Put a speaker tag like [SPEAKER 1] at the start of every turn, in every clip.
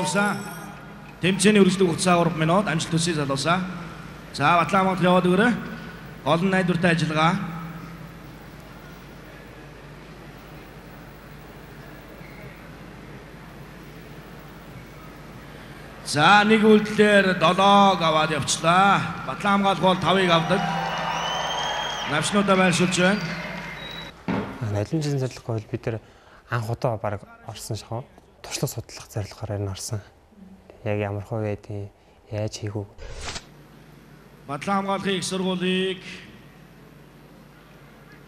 [SPEAKER 1] залуусаа. Тэмцээний үргэлжлэх хугацаа 3 минут амжилт хүсье залуусаа. За Батлан хамгаалалт яваад өгөөрэй. Олон найдвартай ажиллагаа. За нэг үйлдэлээр 7-г аваад явчлаа. Батлан хамгаалалт бол 5-ыг авдаг. Навчнуудаа байршуулж байна.
[SPEAKER 2] Алин жилийн зорилго бол бид нэр анх удаа баг орсон шахав. Туршлага судлах зорилгоор нь орсон. Яг ямар хөө байдیں۔ Яаж хийх үү?
[SPEAKER 1] Батлан хамгааллын их сургуулийг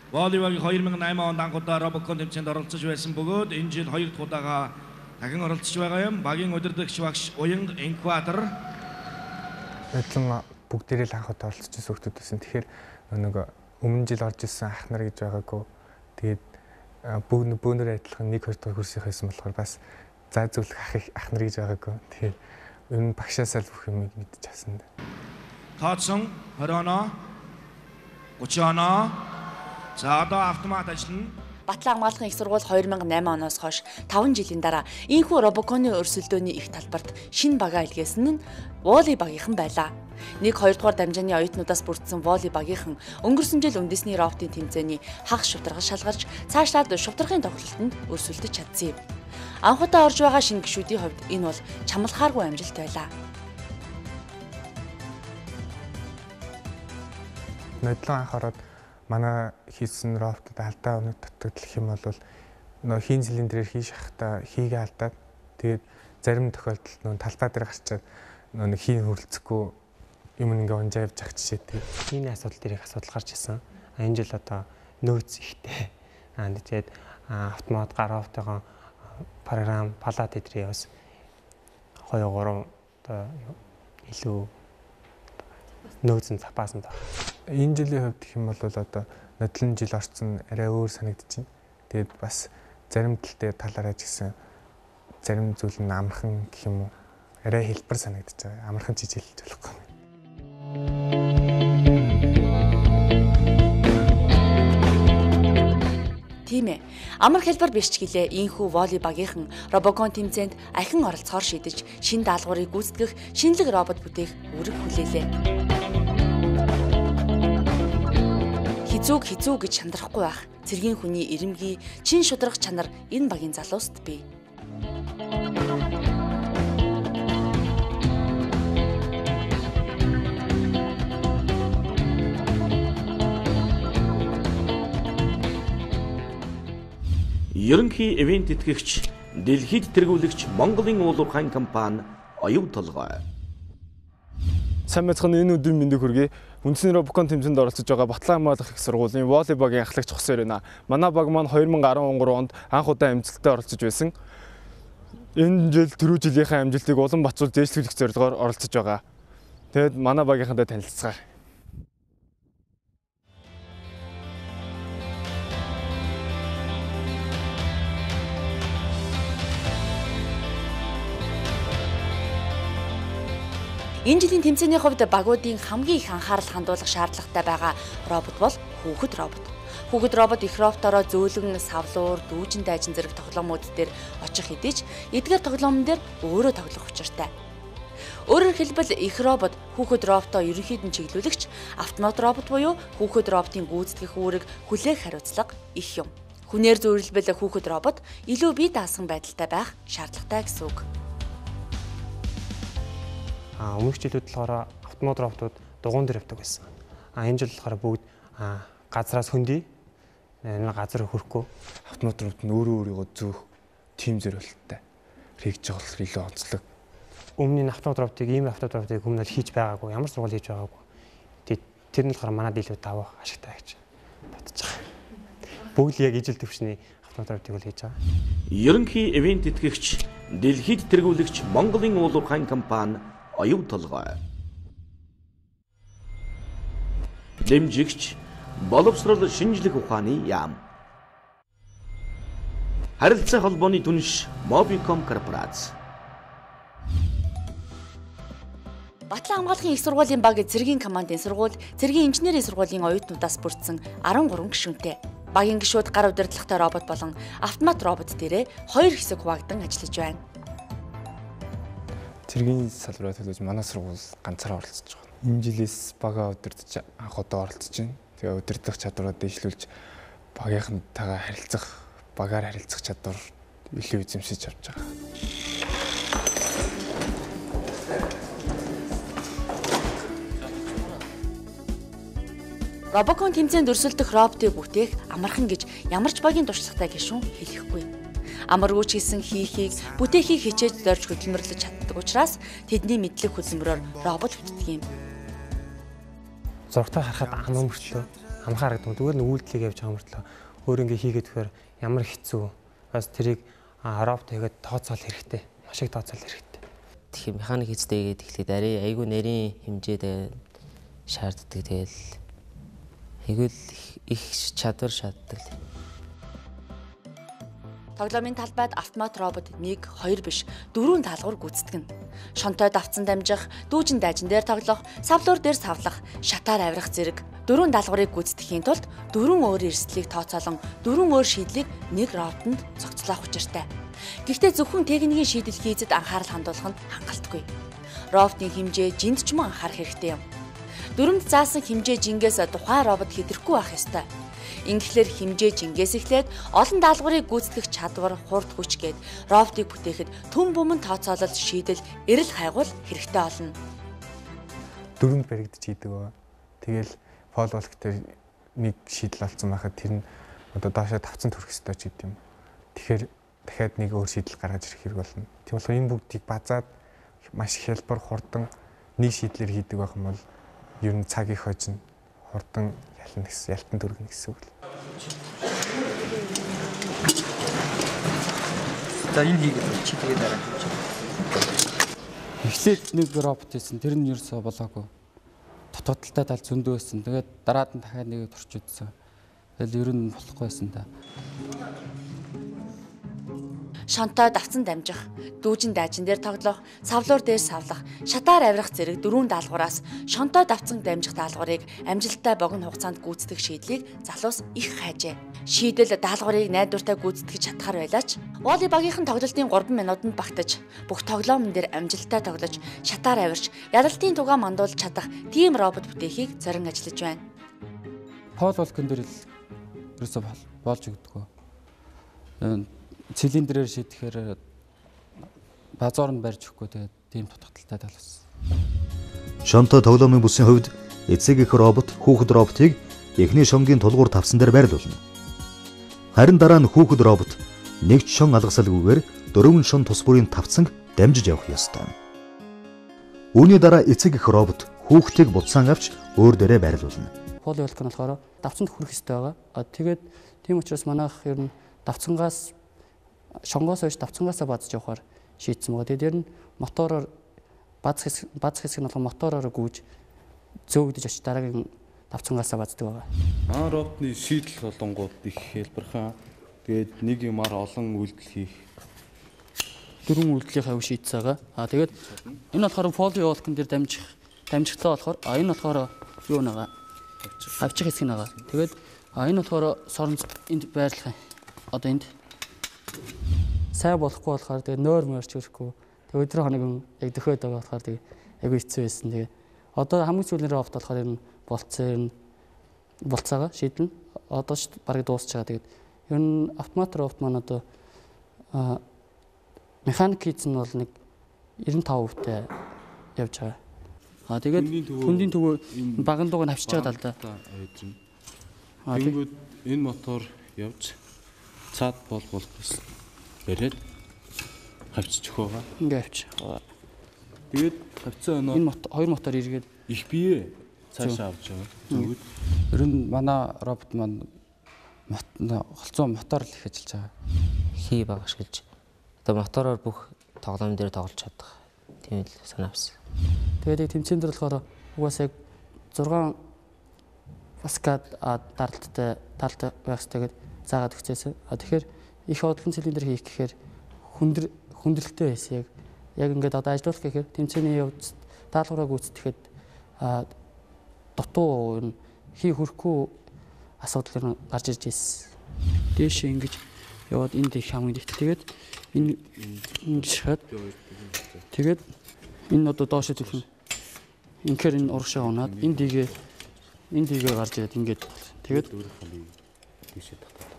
[SPEAKER 1] волейболын 2008 онд анх удаа Робокон тэмцээнд оролцож байсан бөгөөд энэ жил 2 дахь удаага дахин оролцож байгаа юм. Багийн удирдагч багш Уянга Энкватор.
[SPEAKER 3] Адилхан бүгдээрээ л анх удаа оролцож байсан хүмүүс байсан. Тэгэхээр нэг өмнө жил орж ирсэн ах нар гэж байгаагүй. Тэгээд бөөнөр адилхан 1-2 дахь курсийнх байсан болохоор бас заазуулах ах нар гэж байгаагүй. Тэгээд энэ багшаасаа л бүх юм мэдчих авсан.
[SPEAKER 1] Тооцсон 20 оноо 30 оноо. За одоо автомат ажиллана.
[SPEAKER 4] Батлан хамгааллын их сургууль 2008 оноос хойш 5 жилийн дараа энэхүү робоконы өрсөлдөөний их талбарт шинэ багаа илгээсэн нь волей багийнхан байлаа. 1-2 дугаар дамжааны оюутнуудаас бүрдсэн волей багийнхан өнгөрсөн жил үндэсний роботын тэмцээний хагас шударгаас шалгарч цаашлаад шударгын тоглолтод өрсөлдөж чадсан юм. Анх удаа орж байгаа шинэ гишүүдийн хувьд энэ бол чамлахааргүй амжилт байлаа.
[SPEAKER 3] Нодлон анхаарал манай хийсэн роботод алдаа өнөд дутагдах юм бол нөө хийн цилиндрээр хийж шахтаа хийгээ алдаад тэгээд зарим тохиолдолд нөө талбай дээр гарчаад нөө хийн хөрөлцөхгүй юм ингээ унжаа явж ах жишээтэй.
[SPEAKER 2] Хийний асуудал дээр их асуудал гарч ирсэн. Энэ жил одоо нөөц ихтэй. Тэгээд автомат гараавтайгаа програм палат эдрээ бас 2-3 одоо илүү нөөцөн запаасан таа.
[SPEAKER 3] Энэ жилийн хувьд гэх юм бол одоо нодлон жил орсон арай өөр санагдаж байна. Тэгээд бас зарим талаараа ч гэсэн зарим зүйл нь амархан гэх юм уу арай хэлбэр санагдаж байгаа. Амархан жижиглэж болохгүй.
[SPEAKER 4] Тийм ээ. Амар хэлбэр биш ч гэлээ ийхүү волей багийнхан робокон тэмцээнд ахин оролцохоор шийдэж шинэ даалгаврыг гүйцэтгэх шинэлэг робот бүтээх үүрэг хүлээлээ. Хизүүг гэж шандрахгүй байх цэргийн хүний ирэмгий чин шударга чанар энэ багийн залууст бий.
[SPEAKER 1] Ерөнхий ивент тэтгэгч, дэлхийд тэргүүлэгч Монголын уулуурхайн компани оюун толгой.
[SPEAKER 5] Сайн байцгаана, энэ өдрийн мэндийг хүргэе. Үндэсний робокон тэмцээнд оролцож байгаа Батлан хамгааллах их сургуулийн волей багийн ахлагч хосоор байна. Манай баг маань 2013 онд анх удаа амжилттай оролцож байсан. Энэ жил түрүү жилийнхээ амжилтыг улам бацуул дээшлүүлэх зорилгоор оролцож байгаа. Тэгэд манай багийнхантай танилццгаая.
[SPEAKER 4] Энэ жилийн тэмцээний хувьд багуудын хамгийн их анхаарал хандуулах шаардлагатай байгаа робот бол хүүхэд робот. Хүүхэд робот их роботороо зөөлөн, савлуур, дүүжин дайчин зэрэг тоглоомууд дээр очих хэдий ч эдгээр тоглоомн дээр өөрөө тоглох учиртай. Өөрөөр хэлбэл их робот хүүхэд роботоо ерөнхийд нь чиглүүлэгч, автомат робот буюу хүүхэд роботын гүйцэтгэх үүрэг хүлээх хариуцлага их юм. Хүнээр зөвлөлбөл хүүхэд робот илүү бие даасан байдалтай байх шаардлагатай гэсэн үг.
[SPEAKER 2] Өмнөх жилүүд болохоор автомат роботууд дугуун дээр явдаг байсан. Энэ жил болохоор бүгд газраас хөндөй. Энэ газар хөрөхгүй.
[SPEAKER 3] Автомат робот нь өөрийгөө зөөх тим зорилттой. Хэрэгж байгаа болохоор илүү онцлог.
[SPEAKER 2] Өмнө нь автомат роботыг өмнө нь хийж байгаагүй. Ямар сургууль хийж байгаагүй. Тэр нь болохоор манад илүү давах ашигтай гэж бодож байгаа. Бүгд яг ижил төвшний автомат роботыг хийж байгаа.
[SPEAKER 1] Ерөнхий ивент тэтгэгч, дэлхийд тэргүүлэгч Монголын уулуурхайн компани оюун толгой. Дэмжигч, боловсрол шинжлэх ухааны яам. Харилцаа холбооны түнш Mobicom корпорац.
[SPEAKER 4] Батлан хамгааллын их сургуулийн баг цэргийн командын сургууль, цэргийн инженерийн сургуулийн оюутнуудаас бүрдсэн 13 гишүүнтэй. Багийн гишүүд гар удирдлагатай робот болон автомат робот дээрээ 2 хэсэг хуваагдсан ажиллаж байна.
[SPEAKER 3] Цэргийн салбараа төлөвлөж манай сургууль ганцаараа оролцож байгаа. Энэ жилээс бага удирдах анх удаа оролцож байна. Тэгээ удирдах чадвараа дэвшлүүлж багийнхантайгаа харилцах, багаар харилцах чадвар илүү эзэмшиж авч байгаа.
[SPEAKER 4] Робокон тэмцээнд өрсөлдөх роботыг бүтээх амархан гэж ямар ч багийн туршлагатай гишүүн хэлэхгүй. Амаргүй ч гэсэн хийхийг, бүтээхийг хичээж зорж хөдөлмөрлөж чаддаг учраас тэдний мэдлэг хөдөлмөрөөр робот бүтдэг юм.
[SPEAKER 2] Зургатаа харахад ам мөртлөө амхаа харагдсан. Зүгээр нь үйлдэлийг явж байгаа мөртлөө өөр ингэ хийгээд тэгэхээр ямар хэцүү. Бас тэрийг робот хийгээд тооцоол хэрэгтэй. Маш их тооцоол хэрэгтэй.
[SPEAKER 6] Тэгэхээр механик хийцтэйгээд эхлээд айгүй нарийн хэмжээтэй шаарддаг. Тэгэл айгүй их чадвар шаарддаг.
[SPEAKER 4] Тоглоомын талбайд автомат робот 1, 2 биш 4 даалгавар гүйцэтгэнэ. Шонтой давцсан дамжих, дүүжин дайжин дээр тоглох, савлуур дээр савлах, шатаар авирах зэрэг 4 даалгаврыг гүйцэтгэхийн тулд 4 өөр эрсдлийг тооцоолон 4 өөр шийдлийг нэг роботонд зохицуулах учиртай. Гэхдээ зөвхөн техникийн шийдэл хийцэд анхаарал хандуулах нь хангалтгүй. Роботын хэмжээ жинд ч мөн анхаарах хэрэгтэй юм. Дүрмд заасан хэмжээ жингээс тухайн робот хэтрэхгүй байх ёстой. Ингэхлээр хэмжээ жингээс эхлээд олон даалгаврыг гүйцэтгэх чадвар, хурд хүч гээд роботыг бүтээхэд түн бүмэн тооцоолол шийдэл эрэл хайгуул хэрэгтэй болно.
[SPEAKER 3] Дүрмд баригдаж идэг ба. Тэгэл фол болох дээр нэг шийдэл олцсон байхад тэр нь одоо доошоо тавцан төрөх ёстой ч гэдэм. Тэгэхээр дахиад нэг өөр шийдэл гаргаж ирэх хэрэг болно. Тийм болохоор энэ бүгдийг базаад маш хялбар хурдан нэг шийдлэр хийдэг байх юм бол ер нь цаг их хожно, хурдан ялтан төргөн гэсэн үг л.
[SPEAKER 7] За энэ хийгээд чи тэгээд дараа. Эхлээд нэг робот хийсэн. Тэр нь ерөөсөө болоогүй. Дутагдaltaй тал зөндөө байсан. Тэгээд дараад нь дахиад нэг турч үзсэн. Тэгэл ер нь болохгүй байсан та.
[SPEAKER 4] Шонтой давцан дамжих, дүүжин дайжин дээр тоглох, савлуур дээр савлах, шатаар авирах зэрэг 4 даалгавраас шонтой давцан дамжих даалгаврыг амжилттай богино хугацаанд гүйцэтгэх шийдлийг залуус их хайжээ. Шийдэл даалгаврыг найдвартай гүйцэтгэж чадхаар байлаач волей багийнхан тоглолтын 3 минутанд багтаж, бүх тоглоомн дээр амжилттай тоглож, шатаар авирч, ялалтын тугаа мандуулж чадах тийм робот бүтээхийг зорин ажиллаж байна.
[SPEAKER 7] Пол волкон дээр л ерөөсөө болж өгдөгөө. Цилиндрээр шийдэхээр базуур нь барьж өгөхгүй тэгээд тийм дутагдaltaй тал байсан.
[SPEAKER 8] Шонтой тоглоомын бүсийн хувьд эцэг их робот хүүхэд роботыг эхний шонгийн тулгуур тавсан дээр байрлуулна. Харин дараа нь хүүхэд робот нэг ч шон алгасалгүйгээр 4 шон тус бүрийн тавцанг дамжиж явах ёстой. Үүний дараа эцэг их робот хүүхдийг буцаан авч өөр дээрээ байрлуулна.
[SPEAKER 7] Поли волкон болохоор давцанд хүрэх ёстой байгаа. Тэгээд тийм учраас манайх ер нь давцангаас шонгоос хойш давцангаасаа бадж явахаар шийдсэн байгаа. Тэгээд ер нь мотороор бадх хэсэг нь болохоор мотороор гүйж зөөгдөж очиж дараагийн давцангаасаа баддаг байгаа.
[SPEAKER 9] Роботны шийдэл болонгууд их хэлбэрхэн. Тэгээд нэг юмар олон үйлдэл хийх.
[SPEAKER 7] 4 үйлдэлийн хав шийдсэн байгаа. Тэгээд энэ болохоор поли волкон дээр дамжихтаа болохоор энэ болохоор юу нэгаа авчих хэсэг нэгаа. Тэгээд энэ болохоор сорон энд байрлах. Одоо энд сайн болохгүй болохоор тэгээ нойр мөрч өрөхгүй. Тэгээ өдрөө хоног яг дөхөөд байгаа болохоор тэгээ айгүй хэцүү байсан. Тэгээ одоо хамгийн сүүлийн робот болохоор ер нь болцоогоо шийдэн. Одоо ч барыг дуусч байгаа. Тэгээд ер нь автомат робот маань одоо механик хийц нь бол нэг 95% явж байгаа. Тэгээд хүндийн төвөө баган дууг нь авчиж байгаа даа.
[SPEAKER 9] Тэгэнгүүт энэ мотор явж цаад болох гэсэн. Бэрээд хавччих байгаа.
[SPEAKER 7] Ингээ авч.
[SPEAKER 9] Тэгээд хавцсан өнөө
[SPEAKER 7] энэ хоёр мотор эргээд
[SPEAKER 9] их бие цаашаа авч байгаа. Зүгт.
[SPEAKER 7] Ер нь манай робот маань холцоо мотор л их ажиллаж байгаа.
[SPEAKER 6] Хий баг ашиглаж. Одоо мотороор бүх тоглоом дээр тоглож чадах. Тийм л санаа авсан.
[SPEAKER 7] Тэгээд тэмцээн дээр болохоор угаасаа 6 паскад даралттай байх хэрэгтэйгээд заагаад өгчээсэн. Тэгэхээр их одлон цилиндр хийх гэхээр хүндрэлтэй байсан. Яг ингээд одоо ажиллах гэхээр тэмцээний явц даалгавраа гүйцэтгэхэд дутуу ер нь хий хөрөхгүй асуудал гарч ирж ирсэн. Дээшээ ингэж яваад энд их хамгийн ихтэй. Тэгээд энэ шахаад тэгээд Энэ одоо доош идэх юм. Инхээр энэ урагшаа унаад энэ дигээ гарч ирээд ингээд тэгээд
[SPEAKER 9] тийшээ татаад.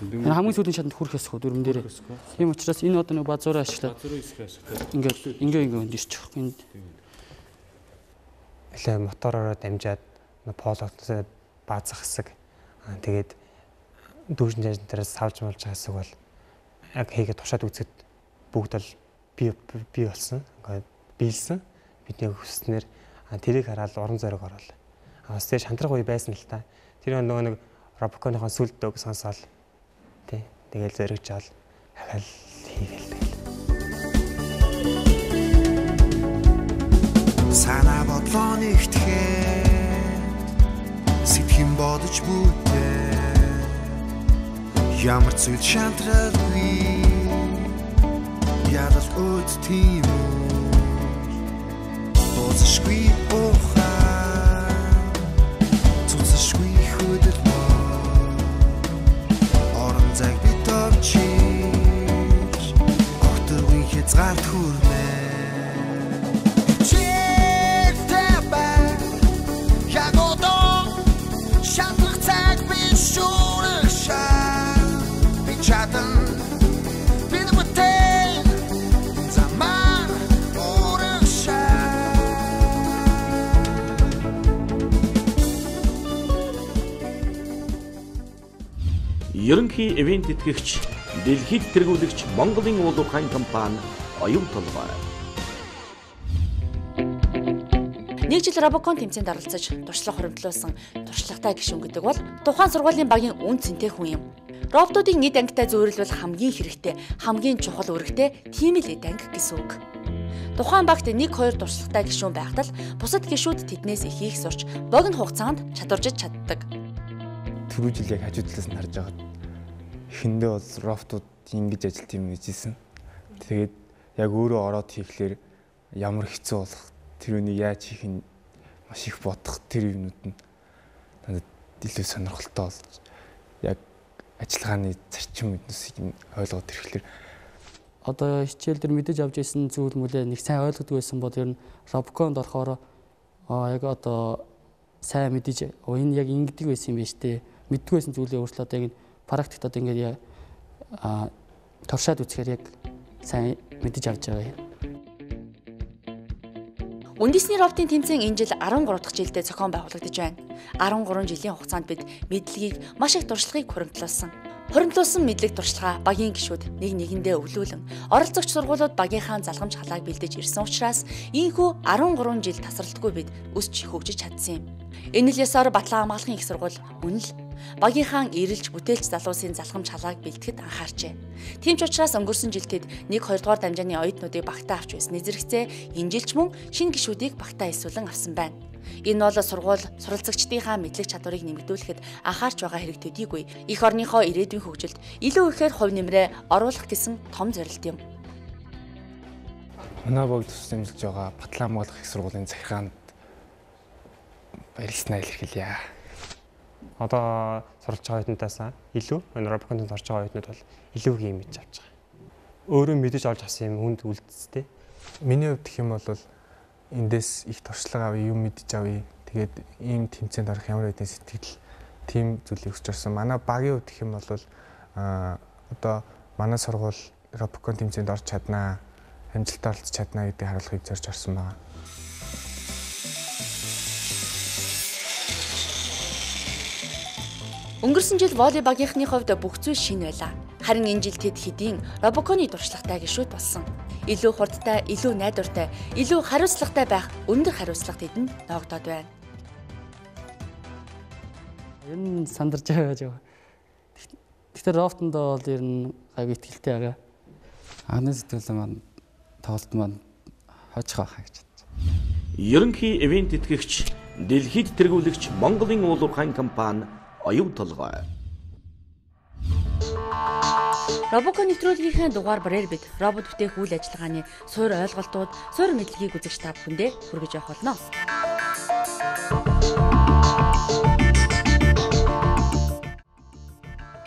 [SPEAKER 7] Хамгийн сүүлийн шатанд хүрэх ёсгүй дүрмэн дээр. Тийм учраас энэ одоо нэг базуураа ашиглаад ингээд хөндөрчих. Энд
[SPEAKER 2] нэлээ мотороор дамжаад полотосоо баазах хэсэг. Тэгээд дүүжин жаажнаас савж малж байгаа хэсэг бол яг хийгээд тушаад үзэхэд бүгд бол би болсон. Ингээд биелсэн. Бидний хүснээр тэрийг хараад уран зориг орол. Бас тэгээ шантрах үе байсан л та. Тэр нөгөө нэг Робоконыхон сүлд дөг сонсоол. Тий. Тэгэл зоригч авал ахаал хийгээл тэгэл.
[SPEAKER 10] Санаа бодлоо нэгтгэхэд сэтгэн бодож бүтээ. Ямар зүйл шантралгүй ядаж өд тийм үү дуусахгүй ухаан цуцшгүй хөдөлмөр орон зайг битовчиж огтөргүй хязгаарт хүрнэ.
[SPEAKER 1] Ерөнхий ивент тэтгэгч, дэлхийд тэргүүлэгч Монголын уул уурхайн компани оюун толгой.
[SPEAKER 4] Нэг жил Робокон тэмцээнд оролцож туршлага хоримтлуулсан туршлагатай гишүүн гэдэг бол тухайн сургуулийн багийн үн цэнтэй хүн юм. Роботуудын эд ангитай зөөрлөл хамгийн хэрэгтэй, хамгийн чухал үүрэгтэй тийм л эд анги гэсэн үг. Тухайн багт 1-2 туршлагатай гишүүн байхад л бусад гишүүд тэднээс ихийг сурч богино хугацаанд чадваржиж чаддаг.
[SPEAKER 3] Түрүү жил яг хажуу талаас нь харж байгаад эхэндээ бол роботууд ингэж ажилт юм гэжсэн. Тэгээд яг өөрөө ороод хийхлээр ямар хэцүү болох, тэр үнийг яаж хийх нь маш их бодох тэр юмнууд нь надад илүү сонирхолтой болж яг ажиллагааны зарчим мэднэсийг ойлгоод ирэхлээр
[SPEAKER 7] одоо хичээл дээр мэдэж авч ирсэн зүйл мүлээ нэг сайн ойлгодгүй байсан бол ер нь Робоконд орохоор яг одоо сайн мэдэж энэ яг ингэдэг байсан юм байна штэ. Мэддгүй байсан зүйлээ өөрчлөө одоо ингэ практикт одоо ингэ туршаад үзэхээр яг сайн мэдэж авч байгаа юм.
[SPEAKER 4] Үндэсний роботын тэмцээн энэ жил 13 дахь жилдээ зохион байгуулагдаж байна. 13 жилийн хугацаанд бид мэдлэгийг маш их туршлагыг хуримтлуулсан. Хуримтлуулсан мэдлэг туршлага багийн гишүүд нэг нэгэндээ өвлүүлэн оролцогч сургуулиуд багийнхаа залгамж халааг бэлдэж ирсэн учраас ийхүү 13 жил тасралтгүй бид өсч хөгжиж чадсан юм. Энэ л ёсоор Батлан хамгаалахын их сургууль мөн л багийнхаа ирэлж бүтээлч залуусын залгамж халааг бэлтгэхэд анхаарчээ. Тийм ч учраас өнгөрсөн жил тэд 1-2 дугаар дамжааны оюутнуудыг багтаа авч байсан эзэрхцээ энэ жилч мөн шинэ гишүүдийг багтаа эсвэлэн авсан байна. Энэ бол сургууль суралцагчдынхаа мэдлэг чадварыг нэмэгдүүлэхэд анхаарч байгаа хэрэг төдийгүй эх орныхоо ирээдүйн хөгжилд илүү ихээр хувь нэмрээ оруулах гэсэн том зорилт юм.
[SPEAKER 3] Манай богд тусламжлж байгаа Батлан хамгаалах их сургуулийн захиргаанд баярлалаа илэрхийлье.
[SPEAKER 2] Одоо сурч байгаа оюутнуудаас илүү энэ Робоконд орж байгаа оюутнууд бол илүү их юм мэдж авч байгаа. Өөрөө мэдэж олж авсан юм хүнд үлдстэй.
[SPEAKER 3] Миний хувьд гэх юм бол эндээс их туршлага авъя, юм мэдж авъя. Тэгээд ийм тэмцээнд орох ямар нэгэн сэтгэл тийм зүйлийг өсч орсон. Манай багийн хувьд гэх юм бол одоо манай сургууль Робокон тэмцээнд орж чаднаа, амжилттай оролцож чаднаа гэдэг харуулгыг зорж орсон байна.
[SPEAKER 4] Өнгөрсөн жил волей багийнхны хувьд бүх зүйл шинэ байлаа. Харин энэ жил тэд хэдийн Робоконы туршлагатай гишүүд болсон. Илүү хурдтай, илүү найдвартай, илүү хариуцлагатай байх өндөр хариуцлага тэдэнд ногдоод байна.
[SPEAKER 7] Ер нь сандарч байгаа жаа. Тэгэхээр роботонд бол ер нь гайгүй ихтэй байгаа.
[SPEAKER 9] Анхны сэтгэл маань тоглолт маань хожих байхаа гэж бодсон.
[SPEAKER 1] Ерөнхий ивент тэтгэгч, дэлхийд тэргүүлэгч Монголын уул уурхайн компани оюун толгой.
[SPEAKER 4] Робокон нэвтрүүлгийнхээ дугаар бараар бид робот бүтээх үйл ажиллагааны суур ойлголтууд, суур мэдлэгийг үзэгч та бүхэндээ хүргэж явах болно.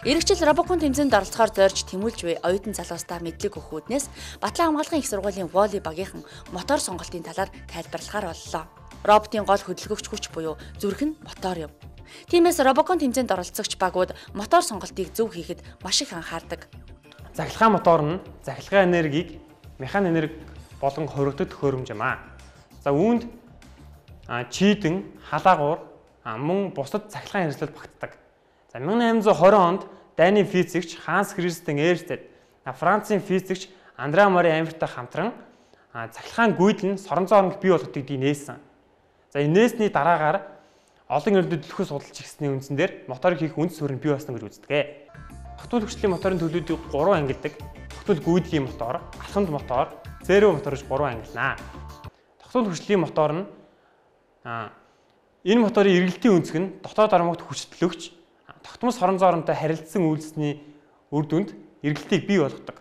[SPEAKER 4] Иргэжил Робокон тэмцээнд оролцохоор зорж тэмүүлж буй оюутан залуустаа мэдлэг өгөх үүднээс Батлан хамгаалгын их сургуулийн волей багийнхан мотор сонголтын талаар тайлбарлахаар боллоо. Роботын гол хөдөлгөгч хүч буюу зүрх нь мотор юм. Тиймээс Робокон тэмцээнд оролцогч багууд мотор сонголтыг зөв хийхэд маш их анхаардаг.
[SPEAKER 2] Захилгаан мотор нь захилгаан энергийг механи энерги болон хоригдох төхөөрөмж юм аа. За үүнд чийдэн, халаагуур мөн бусад захилгаан хэрэгслэл багтдаг. За 1820 онд Дани физикч Ханс Кристиан Эрстед, Францын физикч Андре Мари Амфертай хамтран захилгаан гүйдэл нь соронзон оронг бий болгохыг нээсэн. За энэ нээсний дараагаар олон эрдэнэт төлөвлөхөс судалж ирсний үндсэн дээр моторыг хийх үндэс суурь бий болсон гэж үздэг. Тогтвол хүчлийн моторын төлөвлөлтийг 3 ангилдаг. Тогтвол гүйдлийн мотор, алхамд мотор, серво мотор гэж 3 ангилнаа. Тогтвол хүчлийн мотор нь энэ моторын эргэлтийн өнцөг нь дотоод оромогт хүчтлөгч тогтмос хорон зооронтой харилцсан үйлсний үр дүнд эргэлтийг бий болгодог.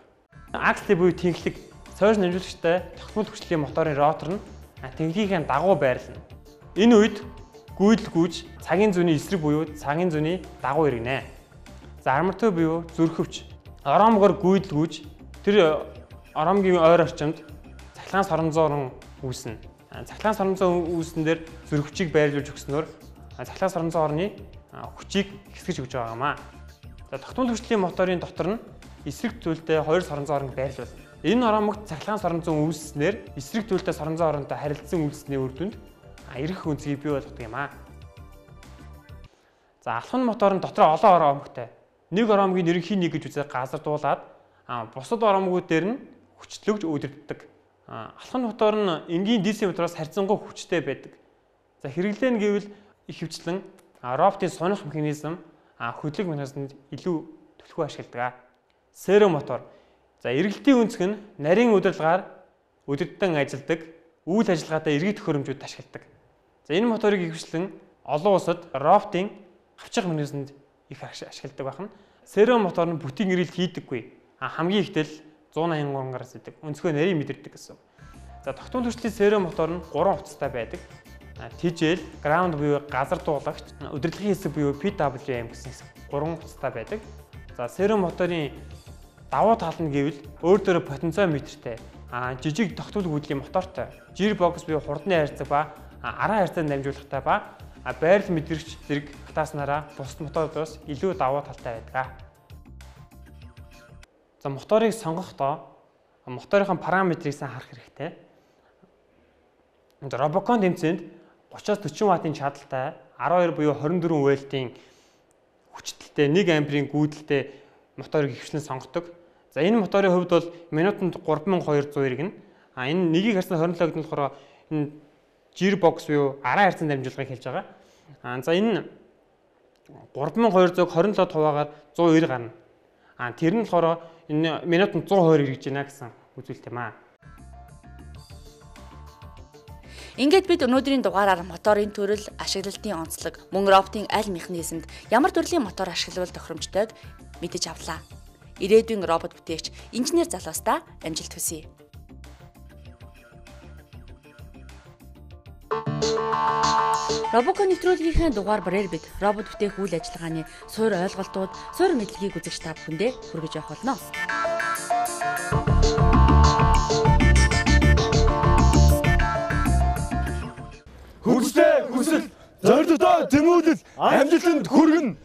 [SPEAKER 2] Аксли буюу тэнхлэг сойрс намжуулагчтай тогтмол хүчлийн моторын ротор нь тэнхлэгийн дагуу байрлана. Энэ үед гүйдэл гүйж цагийн зүүнний эсрэг буюу цагийн зүүнний дагуу эргэнэ. За арматур буюу зүрхөвч оромгоор гүйдэл гүйж тэр оромгийн ойр орчимд цахилгаан соронзоорон үүснэ. Цахилгаан соронзоорон үүсэн дээр зүрхөвчийг байрлуулж өгснөөр цахилгаан соронзоорны хүчийг хэсгэж өгч байгаамаа. За тогтмол хүчлийн моторын дотор нь эсрэг зүйлтэй 2 соронзоорон байрлуулна. Энэ оромогт цахилгаан соронзоорон үүснээр эсрэг зүйлтэй соронзооронтой харилцсан үйлсний үр дүнд эргэх үнцгийг бий болгодог юм аа. За алхам мотор нь дотор олон оромогтой. Нэг оромгийн ерөнхий нэг гэж үзээ газардуулаад бусад оромгууд дээр нь хүчлөгж удирддаг. Алхам мотор нь энгийн DC мотороос харьцангуй хүчтэй байдаг. За хэрэглэн гэвэл их хвчлэн роботын сунах механизм хөдлөх механизмд илүү төлхөө ашигладаг. Серво мотор. За эргэлтийн өнцөг нь нарийн удирдлагаар удирддан ажилладаг үйл ажиллагаатай эргэх төхөөрөмжүүд ашигладаг. За энэ моторыг ихвчлэн олон улсад роботын хавчих механизмд их ашигладаг байна. Серво мотор нь бүтэн ирэлт хийдэггүй. Хамгийн ихтэл 183 гараас идэг. Өнцгөө нарийн мэдэрдэг гэсэн. За тогтмол хүчлийн серво мотор нь 3 хувцастай байдаг. TJL, ground буюу газар дуулагч, удирдлагын хэсэг буюу PWM гэсэн хэсэг 3 хувцастай байдаг. За серво моторын давуу тал нь гэвэл өөр дөөрэ потенциометртэй, жижиг тогтвол гүйдлийн мотортой, gearbox буюу хурдны хайрцаг ба араа хайрцааг дамжуулахтай ба байрал мэдрэгч зэрэг хатааснараа бусад мотороос илүү давуу талтай байдаг. За моторыг сонгохдоо моторын параметрийг сайн харах хэрэгтэй. Робокон тэмцээнд 30-40 ваттын чадалтай 12 буюу 24 вольтын хүчтэй 1 амперийн гүйдэлтэй моторыг ихвчлэн сонгодог. За энэ моторын хувьд бол минутанд 3200 эргэнэ. Энэ нэгийг харсан 27-д нь болохоор энэ gearbox буюу араа хайрцан дамжуулгыг хэлж байгаа. За энэ 3200-г 27-д хуваагаад 190 гарна. Тэр нь болохоор энэ минутанд 120 эргэж байна гэсэн үзүүлэлт юм аа.
[SPEAKER 4] Ингээд бид өнөөдрийн дугаараар моторын төрөл, ашиглалтын онцлог, мөн роботын аль механизмд ямар төрлийн мотор ашиглавал тохиромжтойг мэдэж авлаа. Ирээдүйн робот бүтээгч инженер залуустаа амжилт хүсье. Робокон нэвтрүүлгийнхээ дугаар барээр бид робот бүтээх үйл ажиллагааны суур ойлголтууд, суур мэдлэгийг үзэж та бүхэндээ хүргэж явах болно.
[SPEAKER 5] Хүстэй хүсэл, зорилготой тэмүүлэл амжилтанд хүргэнэ.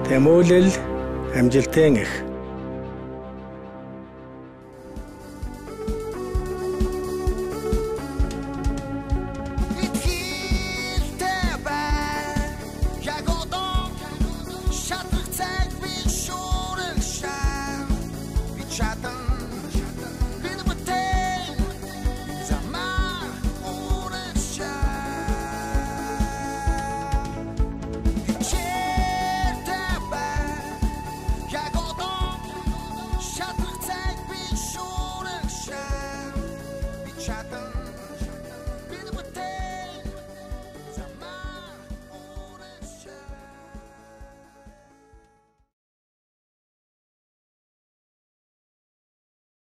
[SPEAKER 11] Тэмүүлэл амжилтын их.
[SPEAKER 10] Шатан, би чадан